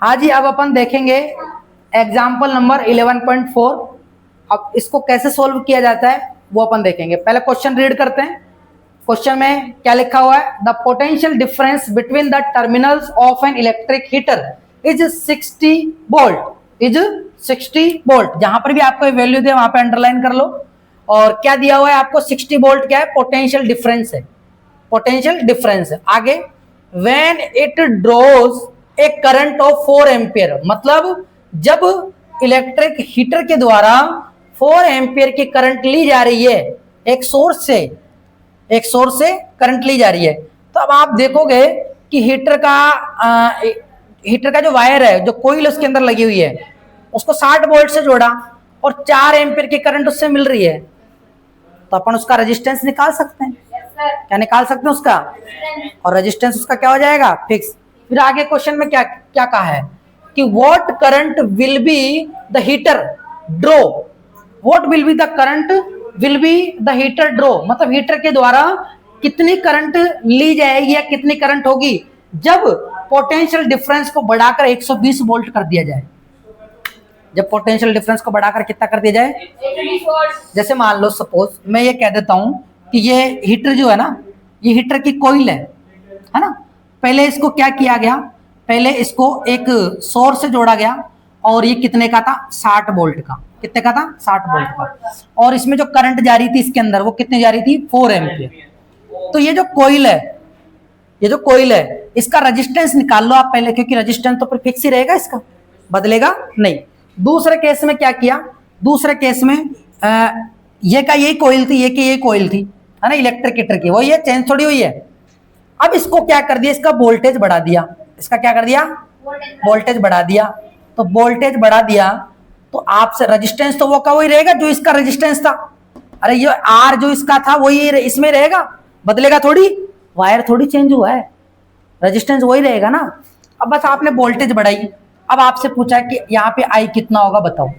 हाँ जी, अब अपन देखेंगे एग्जाम्पल नंबर 11.4। अब इसको कैसे सोल्व किया जाता है वो अपन देखेंगे। पहले क्वेश्चन रीड करते हैं। क्वेश्चन में क्या लिखा हुआ है? The potential difference between the terminals of an electric heater is 60 volt. Is 60 volt. जहां पर भी आपको वैल्यू दे वहां पे अंडरलाइन कर लो। और क्या दिया हुआ है आपको? 60 वोल्ट क्या है? पोटेंशियल डिफरेंस है। पोटेंशियल डिफरेंस है। आगे, when it draws a current of 4 ampere, मतलब जब इलेक्ट्रिक हीटर के द्वारा 4 एम्पियर की करंट ली जा रही है, एक सोर्स से करंट ली जा रही है, तो अब आप देखोगे कि हीटर का जो वायर है, जो कोइल उसके अंदर लगी हुई है, उसको 60 वोल्ट से जोड़ा और 4 एम्पियर की करंट उससे मिल रही है, तो अपन उसका रेजिस्टेंस निकाल सकते हैं। क्या निकाल सकते हैं उसका? और रेजिस्टेंस उसका क्या हो जाएगा? फिक्स। फिर आगे क्वेश्चन में क्या क्या कहा है कि what current will be the heater draw. What will be the current will be the heater draw, मतलब हीटर के द्वारा कितनी करंट ली जाएगी या कितनी करंट होगी जब पोटेंशियल डिफरेंस को बढ़ाकर 120 वोल्ट कर दिया जाए। जब पोटेंशियल डिफरेंस को बढ़ाकर कितना कर दिया जाए? जैसे मान लो सपोज मैं ये कह देता हूं कि ये हीटर जो है ना, ये हीटर की कोइल है ना। पहले इसको क्या किया गया? पहले इसको एक सोर्स से जोड़ा गया और ये कितने का था? 60 वोल्ट का। कितने का था? 60 वोल्ट का। और इसमें जो करंट जा रही थी इसके अंदर, वो कितनी जा रही थी? 4 एम्पियर। तो ये जो कोइल है, इसका रेजिस्टेंस निकाल लो आप पहले, क्योंकि रेजिस्टेंस तो फिक्स ही रहेगा, इसका बदलेगा नहीं। दूसरे केस में क्या किया? दूसरे केस में ये का यही कोइल थी, ये की यही कोइल थी, है ना, इलेक्ट्रिक हीटर की, वो ये चेंज थोड़ी हुई है। अब इसको क्या कर दिया? इसका वोल्टेज बढ़ा दिया। इसका क्या कर दिया? वोल्टेज बढ़ा दिया। तो वोल्टेज बढ़ा दिया तो आपसे रेजिस्टेंस तो वो का वही रहेगा जो इसका रेजिस्टेंस था। अरे ये आर जो इसका था वही इसमें रहेगा, बदलेगा थोड़ी, वायर थोड़ी चेंज हुआ है, रेजिस्टेंस वही रहेगा ना। अब बस आपने वोल्टेज बढ़ाई। अब आपसे पूछा कि यहाँ पे आई कितना होगा बताओ।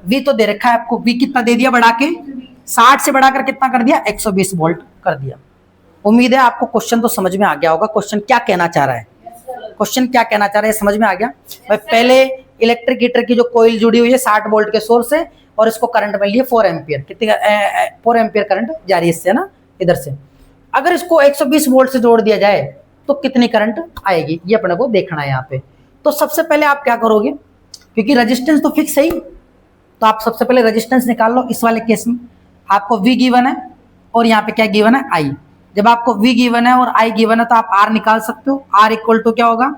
वी तो दे रखा है आपको, वी कितना दे दिया बढ़ा के? 60 से बढ़ाकर कितना कर दिया? 120 वोल्ट कर दिया। उम्मीद है आपको क्वेश्चन तो समझ में आ गया होगा। क्वेश्चन क्या कहना चाह रहा है? क्वेश्चन क्या कहना चाह रहा है समझ में आ गया भाई। पहले इलेक्ट्रिक हीटर की जो कोइल जुड़ी हुई है 60 वोल्ट के सोर्स से, और इसको करंट मिल लिए 4 एम्पियर। कितनी 4 एम्पियर करंट जा रही है इससे ना, इधर से। अगर इसको 120 वोल्ट से जोड़ दिया जाए तो कितनी करंट आएगी, ये अपने को देखना है यहाँ पे। तो सबसे पहले आप क्या करोगे, क्योंकि रेजिस्टेंस तो फिक्स है ही, तो आप सबसे पहले रेजिस्टेंस निकाल लो। इस वाले केस में आपको V गिवन है और यहाँ पे क्या गिवन है? I। जब आपको V गिवन है और I गिवन है तो आप R निकाल सकते हो। R इक्वल टू क्या होगा?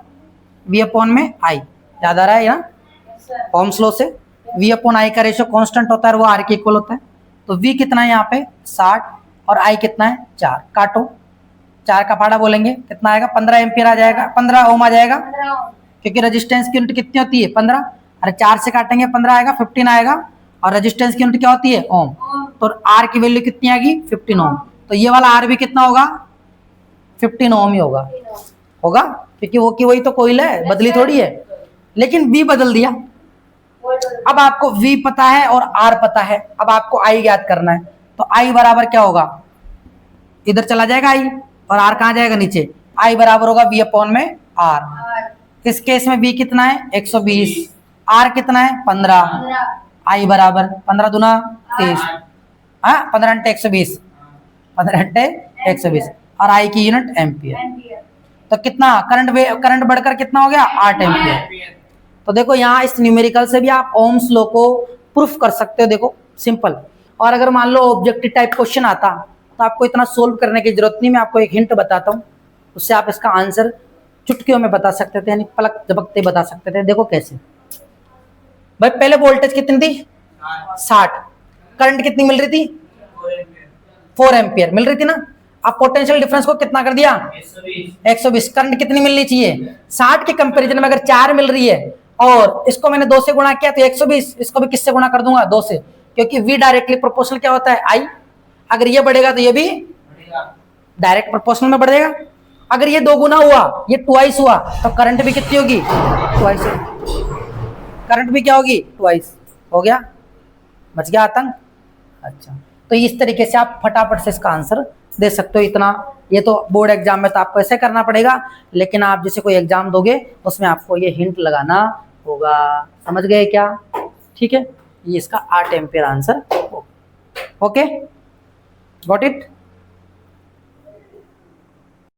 V अपॉन में I। याद आ रहा है यहाँ ओम्स लॉ से? V अपॉन I का रेशियो कांस्टेंट होता है, वो R के इक्वल होता है। तो V कितना है यहाँ पे? 60 और I कितना है? 4। काटो, 4 का फाड़ा बोलेंगे कितना आएगा? 15 एम्पियर आ जाएगा, 15 ओम आ जाएगा, क्योंकि रेजिस्टेंस की यूनिट कितनी होती है? 15। अरे 4 से काटेंगे 15 आएगा, 15 आएगा। और रेजिस्टेंस की यूनिट क्या होती है? ओम। तो R की वैल्यू कितनी आएगी? 15 ओम। तो ये वाला R भी कितना होगा? 15 ओम ही होगा, क्योंकि वो की वही तो कोइल है, बदली थोड़ी है। लेकिन V बदल दिया। अब आपको V पता है और R पता है, अब आपको I ज्ञात करना है। तो I बराबर क्या होगा? इधर चला जाएगा I और R कहाँ जाएगा? नीचे। I बराबर होगा V अपॉन में R। इस केस में V कितना है? 120। R कितना है? 15। I बराबर 15 दूना 30, हाँ 15 × 120, 15 × 120, और I की यूनिट एम्पियर। तो कितना करंट बढ़कर कितना हो गया? 8 एम्पियर। तो देखो यहाँ इस न्यूमेरिकल से भी आप ओम्स लॉ को प्रूफ कर सकते हो। देखो सिंपल। और अगर मान लो ऑब्जेक्टिव टाइप क्वेश्चन आता तो आपको इतना सोल्व करने की जरूरत नहीं। मैं आपको एक हिंट बताता हूँ, उससे आप इसका आंसर चुटकियों में बता सकते थे, यानी पलक झपकते बता सकते थे। देखो कैसे भाई। पहले वोल्टेज कितनी थी? 60। करंट कितनी मिल रही थी? 4 एम्पियर मिल रही थी ना। अब पोटेंशियल डिफरेंस को कितना कर दिया? 120। करंट कितनी मिलनी चाहिए? 60 के कंपैरिजन में अगर 4 मिल रही है और इसको मैंने 2 से गुणा किया तो 120, इसको भी किससे गुणा कर दूंगा? 2 से, क्योंकि V डायरेक्टली प्रोपोर्शनल क्या होता है? I। अगर ये बढ़ेगा तो ये भी डायरेक्ट प्रोपोर्शनल में बढ़ेगा। अगर ये 2 गुना हुआ, ये ट्वाइस हुआ, तो करंट भी कितनी होगी? ट्वाइस। करंट भी क्या होगी? ट्वाइस। हो गया, बच गया आतंक। अच्छा, तो इस तरीके से आप फटाफट से इसका आंसर दे सकते हो। इतना ये तो बोर्ड एग्जाम में तो आपको ऐसे करना पड़ेगा, लेकिन आप जैसे कोई एग्जाम दोगे उसमें आपको ये हिंट लगाना होगा। समझ गए क्या? ठीक है, ये इसका 8 ampere answer. Okay, got it.